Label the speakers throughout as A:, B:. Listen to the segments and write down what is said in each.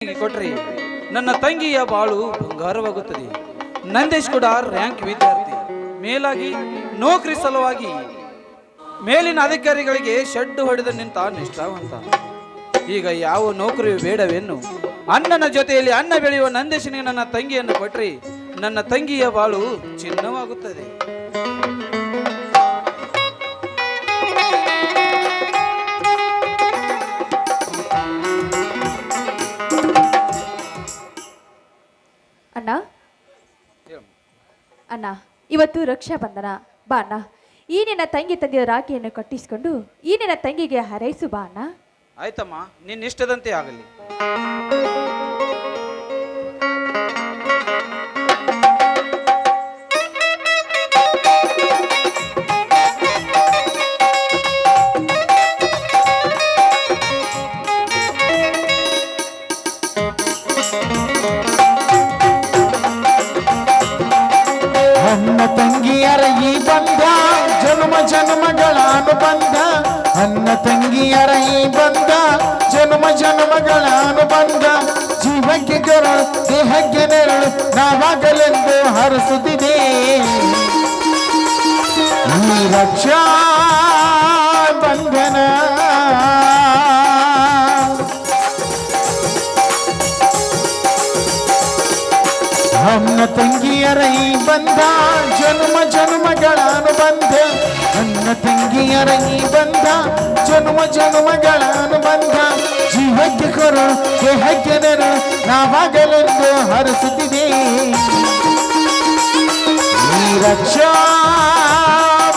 A: ಕೊಟ್ರಿ ನನ್ನ ತಂಗಿಯ ಬಾಳು ಬಂಗಾರವಾಗುತ್ತದೆ. ನಂದೇಶ್ ಕೂಡ ರ್ಯಾಂಕ್ ವಿದ್ಯಾರ್ಥಿ, ಮೇಲಾಗಿ ನೌಕರಿ ಸಲುವಾಗಿ ಮೇಲಿನ ಅಧಿಕಾರಿಗಳಿಗೆ ಶೆಡ್ಡು ಹೊಡೆದು ನಿಂತ ನಿಷ್ಠಾವಂತ. ಈಗ ಯಾವ ನೌಕರಿಯೂ ಬೇಡವೆನ್ನು ಅಣ್ಣನ ಜೊತೆಯಲ್ಲಿ ಅನ್ನ ಬೆಳೆಯುವ ನಂದೇಶನಿಗೆ ನನ್ನ ತಂಗಿಯನ್ನು ಕೊಟ್ರಿ ನನ್ನ ತಂಗಿಯ ಬಾಳು ಚಿನ್ನವಾಗುತ್ತದೆ.
B: ಅಣ್ಣ ಅಣ್ಣ, ಇವತ್ತು ರಕ್ಷಾ ಬಂಧನ. ಬಾ ಅಣ್ಣ, ಈ ನಿನ್ನ ತಂಗಿ ತಂದೆಯ ರಾಖಿಯನ್ನು ಕಟ್ಟಿಸಿಕೊಂಡು ಈ ನಿನ್ನ ತಂಗಿಗೆ ಹಾರೈಸು ಬಾ ಅಣ್ಣ.
A: ಆಯ್ತಮ್ಮ, ನಿನ್ನ ಇಷ್ಟದಂತೆ ಆಗಲಿ.
C: ಅಣ್ಣ ತಂಗಿಯರ ಈ ಬಂಧ ಜನ್ಮ ಜನ್ಮಗಳ ಅನುಬಂಧ. ಅಣ್ಣ ತಂಗಿಯರ ಈ ಬಂಧ ಜನ್ಮ ಜನ್ಮಗಳ ಅನುಬಂಧ. ಜೀವಕ್ಕೆ ಕರುಳು ದೇಹಕ್ಕೆ ನೆರಳು ನಾವಾಗಲೆಂದು ಹರಸುತ್ತಿದೆ ಈ ರಕ್ಷಾ ಬಂಧನ. ಅಣ್ಣ ತಂಗಿಯರ ಈ ಬಂಧ ಜನ್ಮ ಜನ್ಮಗಳ ಅನುಬಂಧ. ಅಣ್ಣ ತಂಗಿಯರ ಈ ಬಂಧ ಜನ್ಮ ಜನ್ಮಗಳ ಅನುಬಂಧ. ಜೀವಕ್ಕೆ ಕರುಳು ದೇಹಕ್ಕೆ ನೆರಳು ನಾವಾಗಲೆಂದು ಹರಸುತ್ತಿದೆ ಈ ರಕ್ಷಾ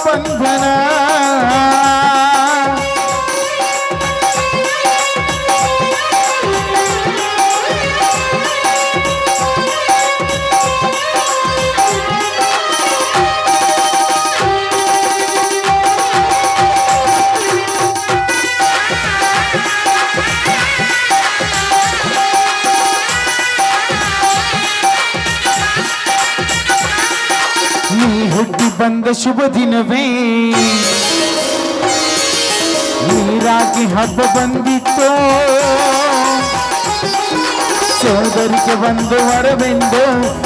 C: ಬಂಧನ. ಹುಟ್ಟಿ ಬಂದ ಶುಭ ದಿನವೇ ನೀರಾಗಿ ಹಬ್ಬ ಬಂದಿತ್ತು. ಸೋದರಿಗೆ ಒಂದು ವರವೆಂದು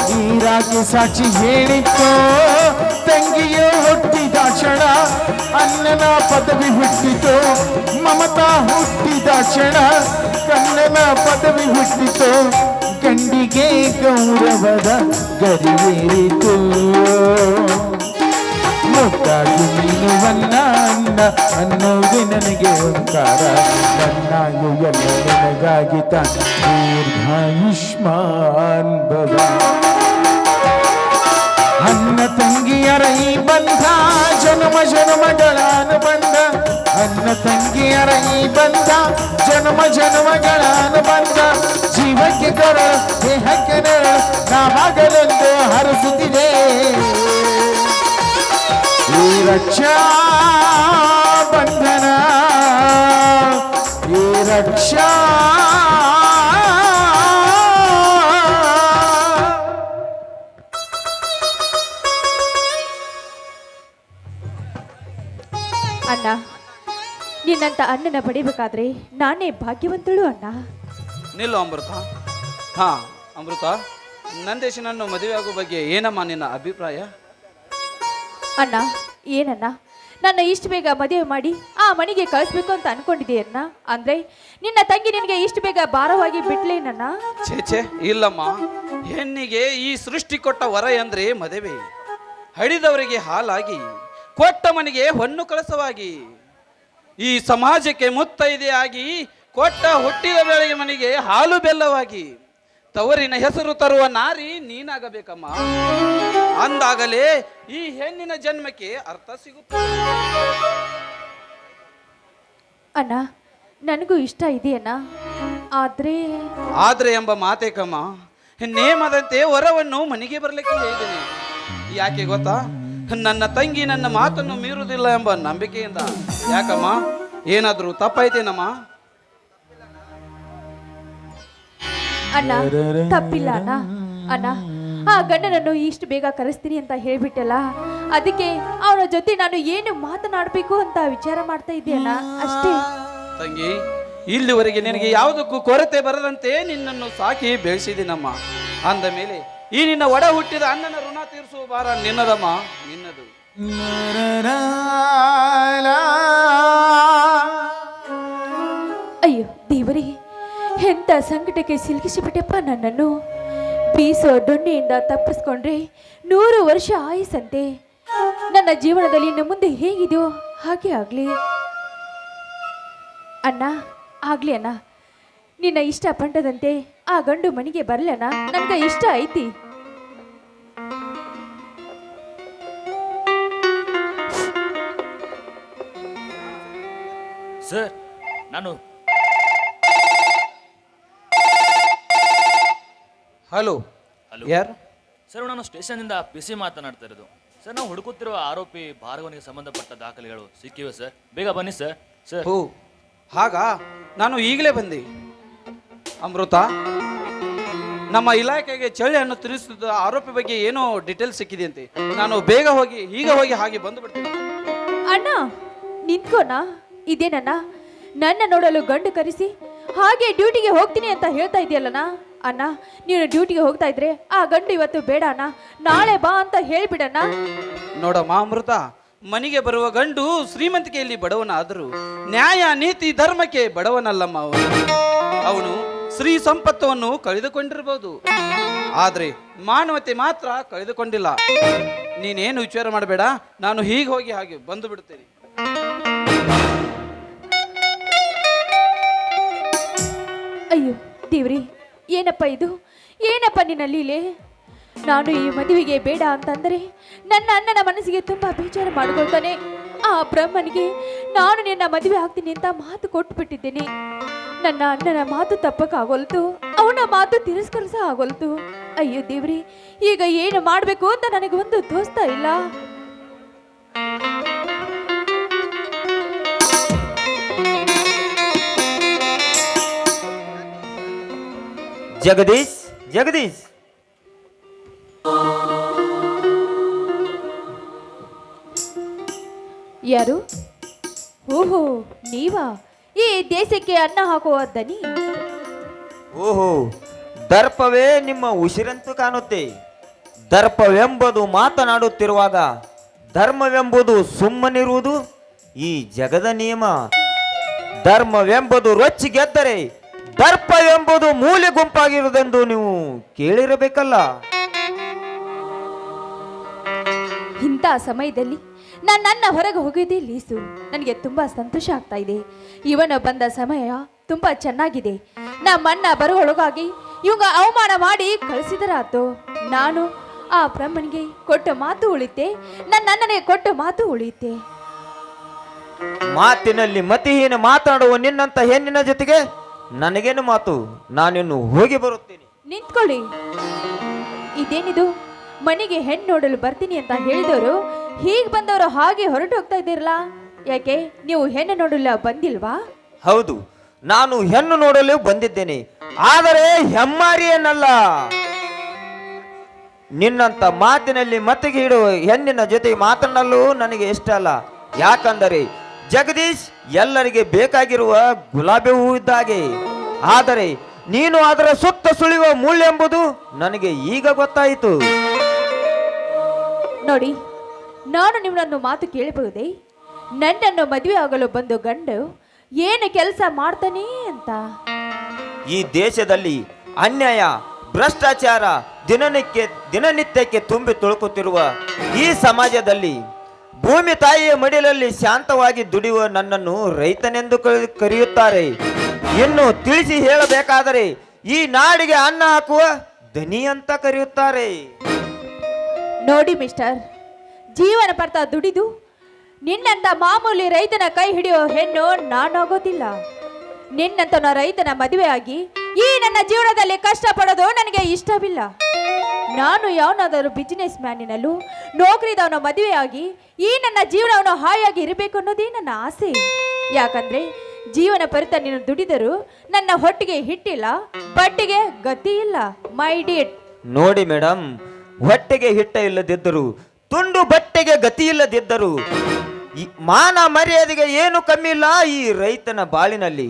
C: ನೀರಾಗಿ ಸಾಕ್ಷಿ ಹೇಳಿತ್ತು. ತಂಗಿಯ ಹುಟ್ಟಿದ ಕ್ಷಣ ಅಣ್ಣನ ಪದವಿ ಹುಟ್ಟಿತು. ಮಮತಾ ಹುಟ್ಟಿದ ಕ್ಷಣ ಕಣ್ಣನ ಪದವಿ ಹುಟ್ಟಿತು. ಗಂಡಿಗೆ ಗೌರವದ ಗರಿಯೇರಿತು. ಮುದ್ದಾಗಿ ನೀನು ವನ್ನ ಅನ್ನ ಅನ್ನೋದು ನನಗೆ ಓಂಕಾರ. ನನ್ನಾಯು ಎಲ್ಲ ನನಗಾಗಿ ದೀರ್ಘಾಯುಷ್ಮಾನ್ ಭವ. ಅನ್ನ ತಂಗಿಯರ ಈ ಬಂಧ ಜನ್ಮ ಜನ್ಮಗಳ ಅನುಬಂಧ. ಅನ್ನ ತಂಗಿಯರ ಈ ಬಂಧ ಜನ್ಮ ಜನ್ಮಗಳ ಅನುಬಂಧ. ಜೀವಕ್ಕೆ ಕರುಳು ದೇಹಕ್ಕೆ ನೆರಳು ನಾವಾಗಲೆಂದು ಹರಸುತ್ತಿದೆ ಈ ರಕ್ಷಾ ಬಂಧನ. ಈ ರಕ್ಷಾ
B: ಅಣ್ಣ, ನಿನ್ನಂತ ಅಣ್ಣನ ಪಡಿಬೇಕಾದ್ರೆ ನಾನೇ ಭಾಗ್ಯವಂತಳು ಅಣ್ಣ.
A: ನಿಲ್ಲು ಅಮೃತ. ಹಾ ಅಮೃತ, ನಂದೇಶನನ್ನು ಮದುವೆಯಾಗುವ ಬಗ್ಗೆ ಏನಮ್ಮ ನಿನ್ನ ಅಭಿಪ್ರಾಯ?
B: ಅಣ್ಣ, ಏನಣ್ಣ, ನನ್ನ ಇಷ್ಟು ಬೇಗ ಮದುವೆ ಮಾಡಿ ಆ ಮನೆಗೆ ಕಳಿಸ್ಬೇಕು ಅಂತ ಅನ್ಕೊಂಡಿದೆಯಣ್ಣ? ಅಂದ್ರೆ ನಿನ್ನ ತಂಗಿ ನಿನಗೆ ಇಷ್ಟು ಬೇಗ ಭಾರವಾಗಿ ಬಿಟ್ಲೇನಣ್ಣ?
A: ಛೇ ಇಲ್ಲಮ್ಮ. ಹೆಣ್ಣಿಗೆ ಈ ಸೃಷ್ಟಿ ಕೊಟ್ಟ ವರ ಅಂದ್ರೆ ಮದುವೆ. ಹಡಿದವರಿಗೆ ಹಾಲಾಗಿ, ಕೊಟ್ಟ ಮನೆಗೆ ಹೊನ್ನು ಕಳಸವಾಗಿ, ಈ ಸಮಾಜಕ್ಕೆ ಮುತ್ತೈದೆಯಾಗಿ, ಕೊಟ್ಟ ಹುಟ್ಟಿದ ಬೆಳೆಗೆ ಮನೆಗೆ ಹಾಲು ಬೆಲ್ಲವಾಗಿ, ತವರಿನ ಹೆಸರು ತರುವ ನಾರಿ ನೀನಾಗಬೇಕಮ್ಮ. ಅಂದಾಗಲೇ ಈ ಹೆಣ್ಣಿನ ಜನ್ಮಕ್ಕೆ ಅರ್ಥ ಸಿಗುತ್ತದೆ.
B: ಅಣ್ಣ, ನನಗೂ ಇಷ್ಟ ಇದೆಯಣ್ಣ.
A: ಆದ್ರೆ ಎಂಬ ಮಾತೇಕಮ್ಮ. ನೇಮದಂತೆ ವರವನ್ನು ಮನೆಗೆ ಬರಲಿಕ್ಕೆ ಹೇಳಿದ್ದೇನೆ. ಯಾಕೆ ಗೊತ್ತಾ? ನನ್ನ ತಂಗಿ ನನ್ನ ಮಾತನ್ನು ಮೀರುವುದಿಲ್ಲ ಎಂಬ ನಂಬಿಕೆಯಿಂದ. ಯಾಕಮ್ಮ, ಏನಾದ್ರೂ ತಪ್ಪಾಯ್ತೇನಮ್ಮ?
B: ಅಣ್ಣ, ತಪ್ಪಿಲ್ಲ ಅಣ್ಣ. ಅಣ್ಣ, ಆ ಗಂಡನನ್ನು ಇಷ್ಟು ಬೇಗ ಕರೆಸ್ತೀನಿ ಅಂತ ಹೇಳ್ಬಿಟ್ಟಲ್ಲ, ಅದಕ್ಕೆ ಅವನ ಜೊತೆ ನಾನು ಏನು ಮಾತನಾಡಬೇಕು ಅಂತ ವಿಚಾರ ಮಾಡ್ತಾ ಇದ್ದೀಯಣ್ಣ, ಅಷ್ಟೇ.
A: ತಂಗಿ, ಇಲ್ಲಿವರೆಗೆ ನಿನಗೆ ಯಾವುದಕ್ಕೂ ಕೊರತೆ ಬರದಂತೆ ನಿನ್ನನ್ನು ಸಾಕಿ ಬೆಳೆಸಿದಿನಮ್ಮ. ಅಂದ ಮೇಲೆ ಈ ನಿನ್ನ ಒಡ ಹುಟ್ಟಿದ ಅಣ್ಣನ ಋಣ ತೀರಿಸುವ ಭಾರ ನಿನ್ನದಮ್ಮ, ನಿನ್ನದು.
B: ಅಯ್ಯೋ ದೇವರೇ, ಎಂಥ ಸಂಕಟಕ್ಕೆ ಸಿಲುಕಿಸಿಬಿಟ್ಟೆಪ್ಪ ನನ್ನನ್ನು. ಬೀಸೋ ದೊಣ್ಣೆಯಿಂದ ತಪ್ಪಿಸ್ಕೊಂಡ್ರೆ 100 ವರ್ಷ ಆಯಸ್ಸಂತೆ. ನನ್ನ ಜೀವನದಲ್ಲಿ ಇನ್ನು ಮುಂದೆ ಹೇಗಿದೆಯೋ ಹಾಗೆ ಆಗ್ಲಿ ಅಣ್ಣ, ಆಗ್ಲಿ ಅಣ್ಣ. ನಿನ್ನ ಇಷ್ಟ ಪಂಟದಂತೆ ಆ ಗಂಡು ಮನೆಗೆ ಬರ್ಲಣ್ಣ, ನನ್ಗೆ ಇಷ್ಟ ಐತಿ.
D: ಸರ್, ನಾನು
A: ಹಲೋ,
D: ಹಲೋ
A: ಯಾರು?
D: ಸರ್, ನಾನು ಸ್ಟೇಷನ್ನಿಂದ PC ಮಾತನಾಡ್ತಾ ಇರೋದು. ಸರ್, ನಾವು ಹುಡುಕುತ್ತಿರುವ ಆರೋಪಿ ಭಾರ್ಗವನಿಗೆ ಸಂಬಂಧಪಟ್ಟ ದಾಖಲೆಗಳು ಸಿಕ್ಕಿವೆ ಸರ್. ಬೇಗ ಬನ್ನಿ ಸರ್. ಸರ್,
A: ಹೋ ಹಾಗಾ, ನಾನು ಈಗಲೇ ಬಂದೆ. ಅಮೃತ, ನಮ್ಮ ಇಲಾಖೆಗೆ ಚಳಿಯನ್ನು ತಿರುಗಿಸಿದ ಆರೋಪಿ ಬಗ್ಗೆ ಏನೋ ಡೀಟೇಲ್ಸ್ ಸಿಕ್ಕಿದೆಯಂತೆ. ನಾನು ಬೇಗ ಹೋಗಿ ಹಾಗೆ ಬಂದು ಬಿಡ್ತೀನಿ.
B: ಅಣ್ಣ ನಿಂತ್ಕೋಣ. ಇದೇನಣ್ಣ, ನನ್ನ ನೋಡಲು ಗಂಡು ಕರೆಸಿ ಹಾಗೆ ಡ್ಯೂಟಿಗೆ ಹೋಗ್ತೀನಿ ಅಂತ ಹೇಳ್ತಾ ಇದೆಯಲ್ಲಣ್ಣ. ಅಣ್ಣ, ನೀನು ಡ್ಯೂಟಿಗೆ ಹೋಗ್ತಾ ಇದ್ರೆ ಆ ಗಂಡು ಇವತ್ತು ಬೇಡ ಅಣ್ಣ, ನಾಳೆ ಬಾ ಅಂತ ಹೇಳ್ಬಿಡಣ್ಣ.
A: ನೋಡಮ್ಮ ಅಮೃತ, ಮನೆಗೆ ಬರುವ ಗಂಡು ಶ್ರೀಮಂತಿಕೆಯಲ್ಲಿ ಬಡವನಾದರೂ ನ್ಯಾಯ ನೀತಿ ಧರ್ಮಕ್ಕೆ ಬಡವನಲ್ಲಮ್ಮ. ಅವನು ಶ್ರೀ ಸಂಪತ್ತವನ್ನು ಕಳೆದುಕೊಂಡಿರಬಹುದು, ಆದ್ರೆ ಮಾನವತೆ ಮಾತ್ರ ಕಳೆದುಕೊಂಡಿಲ್ಲ. ನೀನೇನು ವಿಚಾರ ಮಾಡಬೇಡ, ನಾನು ಹೀಗೆ ಹೋಗಿ ಹಾಗೆ ಬಂದು ಬಿಡ್ತೇನೆ.
B: ಅಯ್ಯೋ ದೇವ್ರಿ, ಏನಪ್ಪ ಇದು, ಏನಪ್ಪ ನಿನ್ನ ಲೀಲೆ? ನಾನು ಈ ಮದುವೆಗೆ ಬೇಡ ಅಂತಂದರೆ ನನ್ನ ಅಣ್ಣನ ಮನಸ್ಸಿಗೆ ತುಂಬಾ ಬೇಜಾರು ಮಾಡಿಕೊಳ್ತಾನೆ. ಆ ಬ್ರಹ್ಮನಿಗೆ ನಾನು ನಿನ್ನ ಮದುವೆ ಆಗ್ತೀನಿ ಅಂತ ಮಾತು ಕೊಟ್ಬಿಟ್ಟಿದ್ದೇನೆ. ನನ್ನ ಅಣ್ಣನ ಮಾತು ತಪ್ಪಕ್ಕಾಗೋಲ್ತು, ಅವನ ಮಾತು ತಿರಸ್ಕರಿಸ ಆಗೋಲ್ತು. ಅಯ್ಯೋ ದೇವ್ರಿ, ಈಗ ಏನು ಮಾಡಬೇಕು ಅಂತ ನನಗೆ ಒಂದು ತೋಚ್ತಾ ಇಲ್ಲ.
E: ಜಗದೀಶ್, ಜಗದೀಶ್,
B: ಯಾರು? ಓಹೋ, ನೀವಾ? ಈ ದೇಶಕ್ಕೆ ಅನ್ನ ಹಾಕುವ ದನಿ?
E: ಓಹೋ, ದರ್ಪವೇ ನಿಮ್ಮ ಉಸಿರಂತೂ ಕಾಣುತ್ತೆ. ದರ್ಪವೆಂಬುದು ಮಾತನಾಡುತ್ತಿರುವಾಗ ಧರ್ಮವೆಂಬುದು ಸುಮ್ಮನಿರುವುದು ಈ ಜಗದ ನಿಯಮ. ಧರ್ಮವೆಂಬುದು ರೊಚ್ಚಿ ಗೆದ್ದರೆ ದರ್ಪವೆಂಬುದು ಮೂಲೆ ಗುಂಪಾಗಿರುವುದೆಂದು ನೀವು ಕೇಳಿರಬೇಕಲ್ಲ.
B: ಇಂಥ ಸಮಯದಲ್ಲಿ ನನ್ನ ಹೊರಗೆ ಹೋಗೋದೇ ಲೀಸು. ನನಗೆ ತುಂಬಾ ಸಂತೋಷ ಆಗ್ತಾ ಇದೆ. ಇವನು ಬಂದ ಸಮಯ ತುಂಬಾ ಚೆನ್ನಾಗಿದೆ. ನಮ್ಮಣ್ಣ ಬರುವೊಳಗಾಗಿ ಇವಾಗ ಅವಮಾನ ಮಾಡಿ ಕಳಿಸಿದರಾತು. ನಾನು ಆ ಬ್ರಹ್ಮನಿಗೆ ಕೊಟ್ಟ ಮಾತು ಉಳಿತೆ, ನನ್ನ ಅಣ್ಣನಿಗೆ ಕೊಟ್ಟ ಮಾತು ಉಳಿತೆ.
E: ಮಾತಿನಲ್ಲಿ ಮತಿಹೀನ ಮಾತನಾಡುವ ನಿನ್ನಂತ ಹೆಣ್ಣಿನ ಜೊತೆಗೆ ನನಗೇನು ಮಾತು? ನಾನಿನ್ನು ಹೋಗಿ ಬರುತ್ತೇನೆ.
B: ನಿಂತ್ಕೊಳ್ಳಿ. ಇದೇನಿದು? ಮನೆಗೆ ಹೆಣ್ಣು ನೋಡಲು ಬರ್ತೀನಿ ಅಂತ ಹೇಳಿದವರು ಹೀಗೆ ಬಂದವರು ಹಾಗೆ ಹೊರಟು ಹೋಗ್ತಾ ಇದ್ದೀರಲ್ಲ, ಯಾಕೆ? ನೀವು ಹೆಣ್ಣು ನೋಡಲು ಬಂದಿಲ್ವಾ?
E: ಹೌದು, ನಾನು ಹೆಣ್ಣು ನೋಡಲು ಬಂದಿದ್ದೇನೆ, ಆದರೆ ಹೆಮ್ಮಾರಿಯನ್ನಲ್ಲ. ನಿನ್ನಂತ ಮಾತಿನಲ್ಲಿ ಮತ್ತಿಗೆ ಇಡುವ ಹೆಣ್ಣಿನ ಜೊತೆಗೆ ಮಾತನಾಡಲು ನನಗೆ ಇಷ್ಟ ಅಲ್ಲ. ಯಾಕಂದರೆ ಜಗದೀಶ್ ಎಲ್ಲರಿಗೆ ಬೇಕಾಗಿರುವ ಗುಲಾಬಿ ಹೂ ಇದ್ದಾಗೆ, ಆದರೆ ನೀನು ಅದರ ಸುತ್ತ ಸುಳಿಯುವ ಮುಳ್ಳೆಂಬುದು ನನಗೆ ಈಗ ಗೊತ್ತಾಯಿತು.
B: ನೋಡಿ, ನಾನು ನಿಮ್ಮನ್ನು ಮಾತು ಕೇಳಬಹುದೇ? ನನ್ನನ್ನು ಮದುವೆ ಆಗಲು ಬಂದು ಗಂಡು ಏನು ಕೆಲಸ ಮಾಡ್ತಾನೆ ಅಂತ?
E: ಈ ದೇಶದಲ್ಲಿ ಅನ್ಯಾಯ, ಭ್ರಷ್ಟಾಚಾರ ದಿನನಿತ್ಯಕ್ಕೆ ತುಂಬಿ ತುಳುಕುತ್ತಿರುವ ಈ ಸಮಾಜದಲ್ಲಿ ಭೂಮಿ ತಾಯಿಯ ಮಡಿಲಲ್ಲಿ ಶಾಂತವಾಗಿ ದುಡಿಯುವ ನನ್ನನ್ನು ರೈತನೆಂದು ಕರೆಯುತ್ತಾರೆ. ಇನ್ನು ತಿಳಿಸಿ ಹೇಳಬೇಕಾದರೆ ಈ ನಾಡಿಗೆ ಅನ್ನ ಹಾಕುವ ದನಿ ಅಂತ ಕರೆಯುತ್ತಾರೆ.
B: ನೋಡಿ ಮಿಸ್ಟರ್, ಜೀವನ ಪರ್ತ ದುಡಿದು ನಿನ್ನಂತ ಮಾಮೂಲಿ ರೈತನ ಕೈ ಹಿಡಿಯೋ ಹೆಣ್ಣು ನಾನಾಗೋದಿಲ್ಲ. ನಿನ್ನಂತ ರೈತನ ಮದುವೆ ಆಗಿ ಈ ನನ್ನ ಜೀವನದಲ್ಲಿ ಕಷ್ಟಪಡೋದು ನನಗೆ ಇಷ್ಟವಿಲ್ಲ. ನಾನು ಯಾವನಾದರೂ ಬಿಸಿನೆಸ್ ಮ್ಯಾನಿನಲ್ಲೂ ನೌಕರಿದವನ ಮದುವೆಯಾಗಿ ಈ ನನ್ನ ಜೀವನವನ್ನು ಹಾಯಾಗಿ ಇರಬೇಕು ಅನ್ನೋದೇ ನನ್ನ ಆಸೆ. ಯಾಕಂದ್ರೆ ಜೀವನ ಪರಿತ ನೀನು ದುಡಿದರೂ ನನ್ನ ಹೊಟ್ಟಿಗೆ ಹಿಟ್ಟಿಲ್ಲ, ಬಟ್ಟೆಗೆ ಗತಿ ಇಲ್ಲ. ಮೈ ಡಿಟ್.
E: ನೋಡಿ ಮೇಡಮ್, ಹೊಟ್ಟೆಗೆ ಹಿಟ್ಟ ಇಲ್ಲದಿದ್ದರು, ತುಂಡು ಬಟ್ಟೆಗೆ ಗತಿ ಇಲ್ಲದಿದ್ದರು, ಈ ಮಾನ ಮರ್ಯಾದೆಗೆ ಏನು ಕಮ್ಮಿ ಇಲ್ಲ ಈ ರೈತನ ಬಾಳಿನಲ್ಲಿ.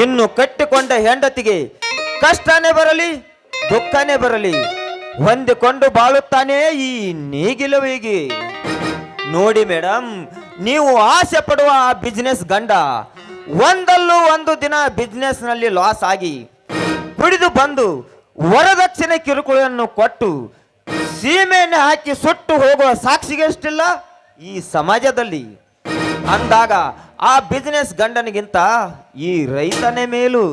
E: ಇನ್ನು ಕಟ್ಟಿಕೊಂಡ ಹೆಂಡತಿಗೆ ಕಷ್ಟನೇ ಬರಲಿ ದುಃಖನೇ ಬರಲಿ ಹೊಂದಿಕೊಂಡು ಬಾಳುತ್ತಾನೆ ಈ ನೇಗಿಲುವಿಗೆ. ನೋಡಿ ಮೇಡಮ್, ನೀವು ಆಸೆ ಪಡುವ ಆ ಬಿಸ್ನೆಸ್ ಗಂಡ ಒಂದಲ್ಲೂ ಒಂದು ದಿನ ಬಿಸ್ನೆಸ್ ನಲ್ಲಿ ಲಾಸ್ ಆಗಿ ಹಿಡಿದು ಬಂದು ವರದಕ್ಷಿಣೆ ಕಿರುಕುಳನ್ನು ಕೊಟ್ಟು ಸೀಮೆಯನ್ನು ಹಾಕಿ ಸುಟ್ಟು ಹೋಗುವ ಸಾಕ್ಷಿಗೆಷ್ಟಿಲ್ಲ ಈ ಸಮಾಜದಲ್ಲಿ. ಅಂದಾಗ ಆ ಬಿಸ್ನೆಸ್ ಗಂಡನಿಗಿಂತ ಈ ರೈತನೇ ಮೇಲು.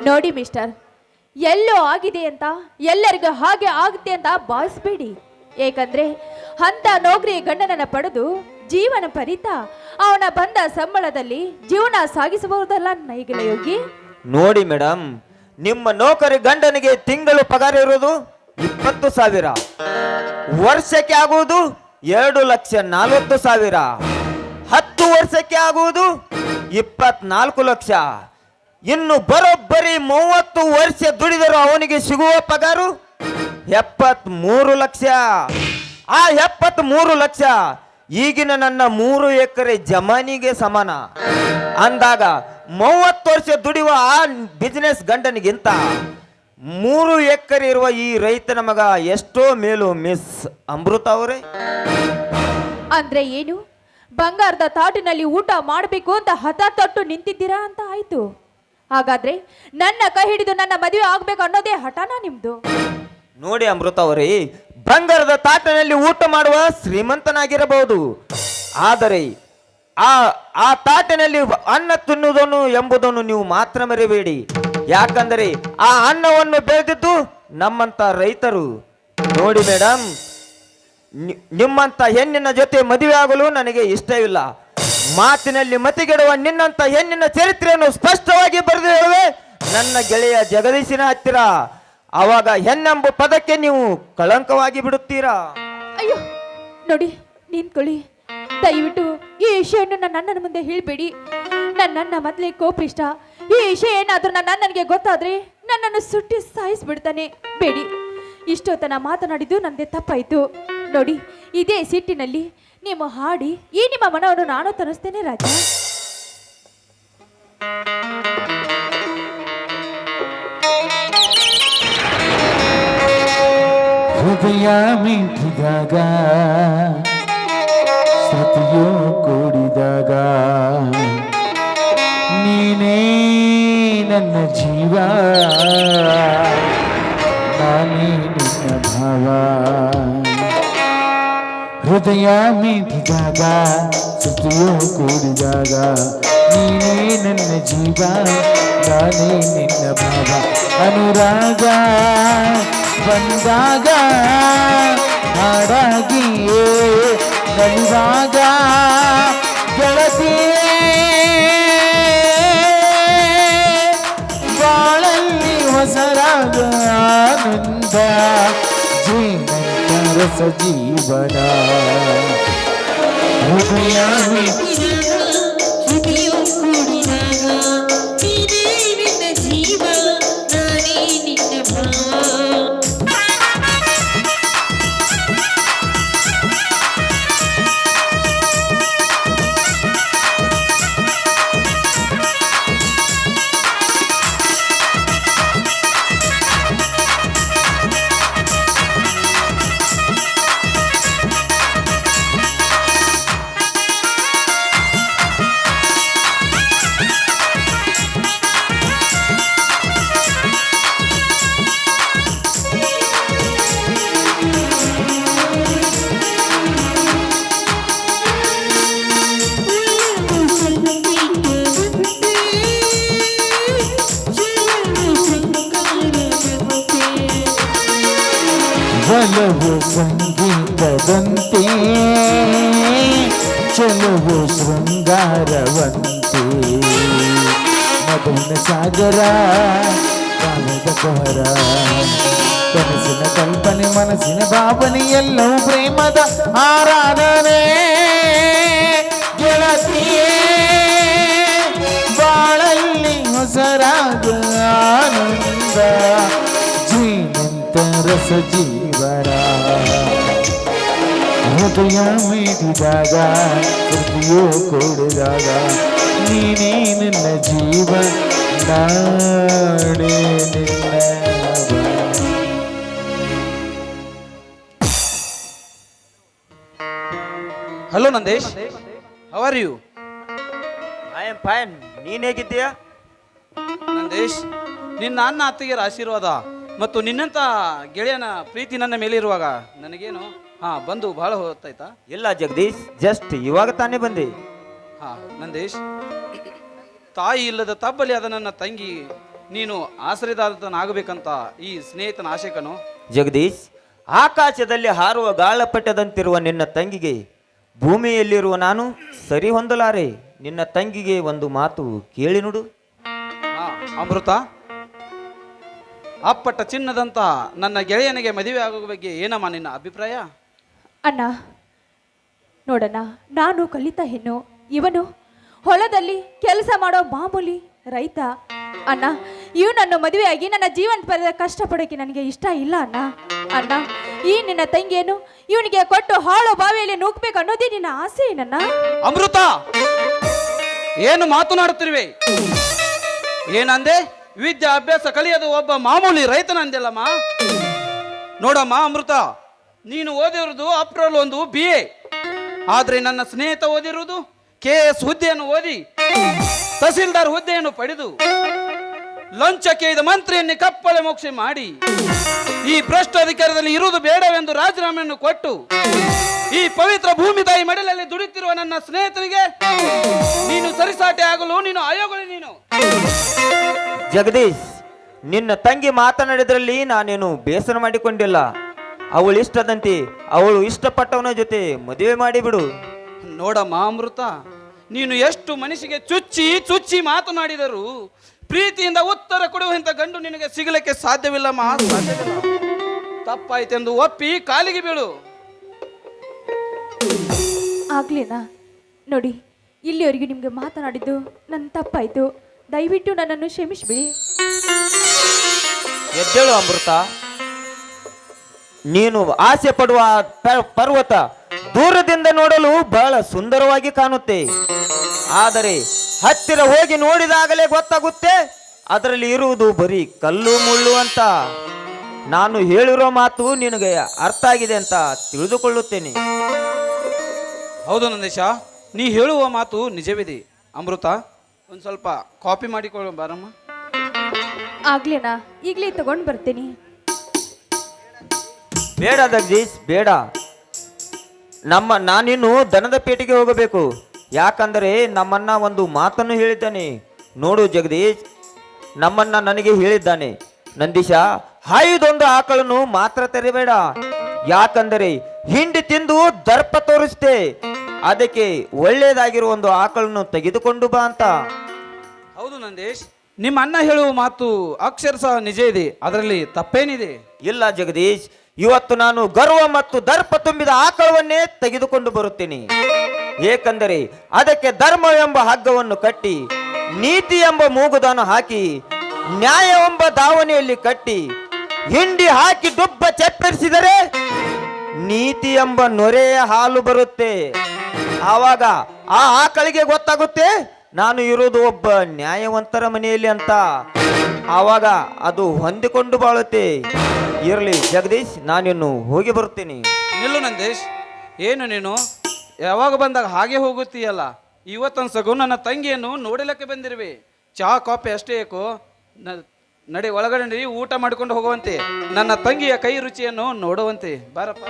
B: ನೋಡಿ ಮಿಸ್ಟರ್, ಎಲ್ಲೋ ಆಗಿದೆ ಅಂತ ಎಲ್ಲರಿಗೂ ಹಾಗೆ ಆಗುತ್ತೆ ಅಂತ ಭಾವಿಸ್ಬೇಡಿ. ಏಕೆಂದ್ರೆ ಅಂತ ನೌಕರಿ ಗಂಡನನ್ನ ಪಡೆದು ಜೀವನ ಪರಿತ ಅವನ ಬಂದ ಸಂಬಳದಲ್ಲಿ ಜೀವನ ಸಾಗಿಸಬಹುದಲ್ಲ ನೇಗಿಲ ಯೋಗಿ.
E: ನೋಡಿ ಮೇಡಮ್, ನಿಮ್ಮ ನೌಕರಿ ಗಂಡನಿಗೆ ತಿಂಗಳು ಪಗಾರ ಇರೋದು 20,000, ವರ್ಷಕ್ಕೆ ಆಗುವುದು 2,40,000, 10 ವರ್ಷಕ್ಕೆ ಆಗುವುದು 24 ಲಕ್ಷ. ಇನ್ನು ಬರೋಬ್ಬರಿ 30 ವರ್ಷ ದುಡಿದರೂ ಅವನಿಗೆ ಸಿಗುವ ಪಗಾರು 73 ಲಕ್ಷ. ಆ 73 ಲಕ್ಷ ಈಗಿನ ನನ್ನ 3 ಎಕರೆ ಜಮಾನಿಗೆ ಸಮಾನ. ಅಂದಾಗ 30 ವರ್ಷ ದುಡಿಯುವ ಆ ಬಿಸ್ನೆಸ್ ಗಂಡನಿಗಿಂತ 3 ಎಕರೆ ಇರುವ ಈ ರೈತನ ಮಗ ಎಷ್ಟೋ ಮೇಲು ಮಿಸ್ ಅಮೃತ ಅವರೇ.
B: ಅಂದ್ರೆ ಏನು, ಬಂಗಾರದ ತಾಟಿನಲ್ಲಿ ಊಟ ಮಾಡಬೇಕು ಅಂತ ಹಠ ತೊಟ್ಟು ನಿಂತಿದ್ದೀರಾ ಅಂತ ಆಯ್ತು. ಹಾಗಾದ್ರೆ ನನ್ನ ಕೈ ಹಿಡಿದು ನನ್ನ ಮದುವೆ ಆಗ್ಬೇಕು ಅನ್ನೋದೇ ಹಠನ ನಿಮ್ದು.
E: ನೋಡಿ ಅಮೃತ ಅವರೇ, ಬಂಗಾರದ ತಾಟಿನಲ್ಲಿ ಊಟ ಮಾಡುವ ಶ್ರೀಮಂತನಾಗಿರಬಹುದು, ಆದರೆ ಆ ತಾಟಿನಲ್ಲಿ ಅನ್ನ ತಿನ್ನುವುದನ್ನು ಎಂಬುದನ್ನು ನೀವು ಮಾತ್ರ ಮರೆಯಬೇಡಿ. ಯಾಕಂದರೆ ಆ ಅನ್ನವನ್ನು ಬೆಳೆದಿದ್ದು ನಮ್ಮಂತ ರೈತರು. ನೋಡಿ ಮೇಡಮ್, ನಿಮ್ಮಂತ ಹೆಣ್ಣಿನ ಜೊತೆ ಮದುವೆ ಆಗಲು ನನಗೆ ಇಷ್ಟವಿಲ್ಲ. ಮಾತಿನಲ್ಲಿ ಮತಿಗೆಡುವ ನಿನ್ನಂತ ಹೆಣ್ಣಿನ ಚರಿತ್ರೆಯನ್ನು ಸ್ಪಷ್ಟವಾಗಿ ಬರೆದು ಹೇಳುವೆ ನನ್ನ ಗೆಳೆಯ ಜಗದೀಶಿನ ಹತ್ತಿರ. ಆವಾಗ ಹೆಣ್ಣೆಂಬ ಪದಕ್ಕೆ ನೀವು ಕಳಂಕವಾಗಿ ಬಿಡುತ್ತೀರಾ.
B: ಅಯ್ಯೋ ನೋಡಿ, ನಿಂತ್ಕೊಳ್ಳಿ. ದಯವಿಟ್ಟು ಈ ವಿಷಯವನ್ನು ನನ್ನ ಮುಂದೆ ಹೇಳಬೇಡಿ. ನನ್ನ ಮೊದಲೇ ಕೋಪಿಷ್ಟ. ಈ ವಿಷಯ ಏನಾದರೂ ನನಗೆ ಗೊತ್ತಾದ್ರೆ ನನ್ನನ್ನು ಸುಟ್ಟಿ ಸಾಯಿಸ್ಬಿಡ್ತಾನೆ. ಬೇಡಿ, ಇಷ್ಟೊತ್ತನ ಮಾತನಾಡಿದ್ದು ನನಗೆ ತಪ್ಪಾಯಿತು. ನೋಡಿ, ಇದೇ ಸಿಟ್ಟಿನಲ್ಲಿ ನಿಮ್ಮ ಹಾಡಿ ಈ ನಿಮ್ಮ ಮನವನ್ನು ನಾನು ತರಿಸ್ತೇನೆ ರಾಜ.
C: ಹೃದಯ ಮಿಂಚಿದಾಗ ಸತಿಯೋ ಕೂಡಿದಾಗ ನೀನೇ ನನ್ನ ಜೀವ, ನಾನೇ ನಿನ್ನ ಭಾವ. ಹೃದಯ ಮಿಂಚಿದಾಗ ಸತಿಯೋ ಕೂಡಿದಾಗ ನೀನೇ ನನ್ನ ಜೀವ, ನಾನೇ ನಿನ್ನ ಭಾವ. ಅನುರಾಗ ಬಂದಾಗ ಹಾಡಾಗಿಯೇ ನಲಿವಾಗ ಗೆಳತಿ ಬಾಳಲ್ಲಿ ಹೊಸರಾಗ ಆನಂದ ಜೀವಂತ ರಸ ಜೀವನ. ಹೃದಯ ಬಲವು ಸಂಗೀತದಂತೆ ಚೆಲುವು ಶೃಂಗಾರವಂತೆ ಮಧುನ ಸಾಗರ ಕಾಲದ ಕೊಹರ ಕನಸಿನ ಕಲ್ಪನೆ ಮನಸ್ಸಿನ ಭಾವನೆ ಎಲ್ಲವೂ ಪ್ರೇಮದ ಆರಾಧನೆ. ಗೆಳತಿಯೇ ಬಾಳಲ್ಲಿ ಹೊಸರಾಗ ಆನಂದ ಜೀವಂತ ರಸ ಜೀವನ. ಹೃದಯ ಮೀಟಿದಾಗ ಹೃದಯ ಕೂಡಿದಾಗ ನೀನೇ ನನ್ನ ಜೀವ ನಾಡೆ ನಿನ್ನ
A: hello Nandesh, how are you?
E: I am fine. ನೀನ್ ಹೇಗಿದ್ದೀಯಾ?
A: ನಂದೇಶ್, ನಿನ್ನ ಅಣ್ಣ ಅತ್ತಿಗೆರ ಆಶೀರ್ವಾದ ಮತ್ತು ನಿನ್ನಂತ ಗೆಳೆಯನ ಪ್ರೀತಿ ನನ್ನ ಮೇಲೆ ಇರುವಾಗ ನನಗೇನು ಬಂದು ಬಹಳ ಹೊತ್ತಾಯ್ತಾ?
E: ಇಲ್ಲ ಜಗದೀಶ್, ಜಸ್ಟ್ ಇವಾಗ ತಾನೇ ಬಂದೆ.
A: ನಂದೇಶ್, ತಾಯಿ ಇಲ್ಲದ ತಬ್ಬಲಿ ಆದ ನನ್ನ ತಂಗಿ ನೀನು ಆಶ್ರಯದಾತನಾಗಬೇಕಂತ ಈ ಸ್ನೇಹಿತನ ಆಶೆ ಕಣೋ.
E: ಜಗದೀಶ್, ಆಕಾಶದಲ್ಲಿ ಹಾರುವ ಗಾಳಪಟ್ಟದಂತಿರುವ ನಿನ್ನ ತಂಗಿಗೆ ಭೂಮಿಯಲ್ಲಿರುವ ನಾನು ಸರಿ ಹೊಂದಲಾರೆ. ನಿನ್ನ ತಂಗಿಗೆ ಒಂದು ಮಾತು ಕೇಳಿ ನೋಡು.
A: ಅಮೃತ, ಅಪ್ಪಟ ಚಿನ್ನದಂತ ನನ್ನ ಗೆಳೆಯನಿಗೆ ಮದುವೆ ಆಗುವ ಬಗ್ಗೆ ಏನಮ್ಮ ನಿನ್ನ ಅಭಿಪ್ರಾಯ?
B: ಅಣ್ಣ ನೋಡಣ್ಣ, ನಾನು ಕಲಿತ ಹೆಣ್ಣು, ಇವನು ಹೊಲದಲ್ಲಿ ಕೆಲಸ ಮಾಡೋ ಮಾಮೂಲಿ ರೈತ. ಅಣ್ಣ, ಇವನನ್ನು ಮದುವೆಯಾಗಿ ನನ್ನ ಜೀವನ ಪಡೆದ ಕಷ್ಟಪಡೋಕೆ ನನಗೆ ಇಷ್ಟ ಇಲ್ಲ ಅಣ್ಣ. ಅಣ್ಣ, ಈ ನಿನ್ನ ತಂಗಿಯನ್ನು ಇವನಿಗೆ ಕೊಟ್ಟು ಹಾಳು ಬಾವಿಯಲ್ಲಿ ನೂಕ್ಬೇಕು ಅನ್ನೋದೇ ನಿನ್ನ ಆಸೆ ಏನಣ್ಣ?
A: ಅಮೃತ, ಏನು ಮಾತನಾಡುತ್ತಿರುವೆ? ಏನಂದೆ? ವಿದ್ಯಾಭ್ಯಾಸ ಕಲಿಯೋದು ಒಬ್ಬ ಮಾಮೂಲಿ ರೈತನಂದೆಲ್ಲಮ್ಮ. ನೋಡಮ್ಮ ಅಮೃತ, ನೀನು ಓದಿರುವುದು ಅಪ್ರಲ್ ಒಂದು BA, ಆದರೆ ನನ್ನ ಸ್ನೇಹಿತ ಓದಿರುವುದು KS ಹುದ್ದೆಯನ್ನು ಓದಿ ತಹಸೀಲ್ದಾರ್ ಹುದ್ದೆಯನ್ನು ಪಡೆದು ಲಂಚಕ್ಕೆ ಇದ್ದ ಮಂತ್ರಿಯನ್ನೇ ಕಪ್ಪಳೆ ಮೋಕ್ಷೆ ಮಾಡಿ ಈ ಭ್ರಷ್ಟ ಅಧಿಕಾರದಲ್ಲಿ ಇರುವುದು ಬೇಡವೆಂದು ರಾಜೀನಾಮೆಯನ್ನು ಕೊಟ್ಟು ಈ ಪವಿತ್ರ ಭೂಮಿ ತಾಯಿ ಮಡಲಲ್ಲಿ ದುಡಿತಿರುವ ನನ್ನ ಸ್ನೇಹಿತರಿಗೆ ನೀನು ಸರಿಸಾಟಿ ಆಗಲು ನೀನು ಆಯೋಗಳಿ. ನೀನು
E: ಜಗದೀಶ್, ನಿನ್ನ ತಂಗಿ ಮಾತನಾಡಿದ್ರಲ್ಲಿ ನಾನೇನು ಬೇಸರ ಮಾಡಿಕೊಂಡಿಲ್ಲ. ಅವಳು ಇಷ್ಟದಂತೆ ಅವಳು ಇಷ್ಟಪಟ್ಟವನ ಜೊತೆ ಮದುವೆ ಮಾಡಿಬಿಡು.
A: ನೋಡಮ್ಮ ಅಮೃತ, ನೀನು ಎಷ್ಟು ಮನಸ್ಸಿಗೆ ಚುಚ್ಚಿ ಚುಚ್ಚಿ ಮಾತನಾಡಿದರೂ ಪ್ರೀತಿಯಿಂದ ಉತ್ತರ ಕೊಡುವಂತ ಗಂಡು ನಿನಗೆ ಸಿಗಲಿಕ್ಕೆ ಸಾಧ್ಯವಿಲ್ಲಮ್ಮ, ಸಾಧ್ಯವಿಲ್ಲ. ತಪ್ಪಾಯ್ತೆಂದು ಒಪ್ಪಿ ಕಾಲಿಗೆ ಬೀಳು.
B: ಆಗ್ಲೇನಾ? ನೋಡಿ, ಇಲ್ಲಿವರೆಗೂ ನಿಮಗೆ ಮಾತನಾಡಿದ್ದು ನನ್ನ ತಪ್ಪಾಯ್ತು. ದಯವಿಟ್ಟು ನನ್ನನ್ನು ಕ್ಷಮಿಸ್ಬಿಡಿ.
E: ಎದ್ದೇಳು ಅಮೃತ. ನೀನು ಆಸೆ ಪಡುವ ಪರ್ವತ ದೂರದಿಂದ ನೋಡಲು ಬಹಳ ಸುಂದರವಾಗಿ ಕಾಣುತ್ತೆ, ಆದರೆ ಹತ್ತಿರ ಹೋಗಿ ನೋಡಿದಾಗಲೇ ಗೊತ್ತಾಗುತ್ತೆ ಅದರಲ್ಲಿ ಇರುವುದು ಬರೀ ಕಲ್ಲು ಮುಳ್ಳು ಅಂತ. ನಾನು ಹೇಳಿರೋ ಮಾತು ನಿನಗೆ ಅರ್ಥ ಆಗಿದೆ ಅಂತ ತಿಳಿದುಕೊಳ್ಳುತ್ತೇನೆ.
A: ಹೌದು ನಂದೇಶ, ನೀ ಹೇಳುವ ಮಾತು ನಿಜವಿದೆ. ಅಮೃತ, ಒಂದು ಸ್ವಲ್ಪ ಕಾಪಿ ಮಾಡಿಕೊಳ್ಳ ಬಾರಮ್ಮ.
B: ಆಗ್ಲೇನಾ? ಈಗಲೇ ತಗೊಂಡು ಬರ್ತೀನಿ.
E: ಬೇಡ ಜಗದೀಶ್, ಬೇಡ. ನಾನಿನ್ನು ದನದ ಪೇಟೆಗೆ ಹೋಗಬೇಕು. ಯಾಕಂದರೆ ನಮ್ಮನ್ನ ಒಂದು ಮಾತನ್ನು ಹೇಳಿದ್ದಾನೆ. ನೋಡು ಜಗದೀಶ್, ನಮ್ಮನ್ನ ನನಗೆ ಹೇಳಿದ್ದಾನೆ, ನಂದೀಶ, ಹಾಯ್ದೊಂದು ಆಕಳನ್ನು ಮಾತ್ರ ತೆರಬೇಡ. ಯಾಕಂದರೆ ಹಿಂಡಿ ತಿಂದು ದರ್ಪ ತೋರಿಸ್ತೆ. ಅದಕ್ಕೆ ಒಳ್ಳೆಯದಾಗಿರುವ ಒಂದು ಆಕಳನ್ನು ತೆಗೆದುಕೊಂಡು ಬಾ ಅಂತ.
A: ಹೌದು ನಂದೇಶ್, ನಿಮ್ಮ ಅಣ್ಣ ಹೇಳುವ ಮಾತು ಅಕ್ಷರಶಃ ನಿಜ ಇದೆ, ಅದರಲ್ಲಿ ತಪ್ಪೇನಿದೆ?
E: ಇಲ್ಲ ಜಗದೀಶ್, ಇವತ್ತು ನಾನು ಗರ್ವ ಮತ್ತು ದರ್ಪ ತುಂಬಿದ ಆಕಳವನ್ನೇ ತೆಗೆದುಕೊಂಡು ಬರುತ್ತೇನೆ. ಏಕೆಂದರೆ ಅದಕ್ಕೆ ಧರ್ಮ ಎಂಬ ಹಗ್ಗವನ್ನು ಕಟ್ಟಿ, ನೀತಿ ಎಂಬ ಮೂಗುದಾನ ಹಾಕಿ, ನ್ಯಾಯ ಎಂಬ ದಾವಣೆಯಲ್ಲಿ ಕಟ್ಟಿ, ಹಿಂಡಿ ಹಾಕಿ ಡುಬ್ಬ ಚಪ್ಪರಿಸಿದರೆ ನೀತಿ ಎಂಬ ನೊರೆಯ ಹಾಲು ಬರುತ್ತೆ. ಆವಾಗ ಆ ಆಕಳಿಗೆ ಗೊತ್ತಾಗುತ್ತೆ ನಾನು ಇರೋದು ಒಬ್ಬ ನ್ಯಾಯವಂತರ ಮನೆಯಲ್ಲಿ ಅಂತ. ಆವಾಗ ಅದು ಹೊಂದಿಕೊಂಡು ಬಾಳುತ್ತೆ. ಇರಲಿ ಜಗದೀಶ್, ನಾನಿನ್ನು ಹೋಗಿ ಬರುತ್ತೇನೆ.
A: ನಿಲ್ಲು ನಂದೇಶ್, ಏನು ನೀನು ಯಾವಾಗ ಬಂದಾಗ ಹಾಗೆ ಹೋಗುತ್ತೀಯಲ್ಲ? ಇವತ್ತೊಂದ್ಸಗು ನನ್ನ ತಂಗಿಯನ್ನು ನೋಡಲಿಕ್ಕೆ ಬಂದಿರುವೆ. ಚಹಾ ಕಾಫಿ ಅಷ್ಟೇ ಏಕೋ? ನಡೆ ಒಳಗಡೆ ಊಟ ಮಾಡಿಕೊಂಡು ಹೋಗುವಂತೆ, ನನ್ನ ತಂಗಿಯ ಕೈ ರುಚಿಯನ್ನು ನೋಡುವಂತೆ. ಬಾರಪ್ಪ.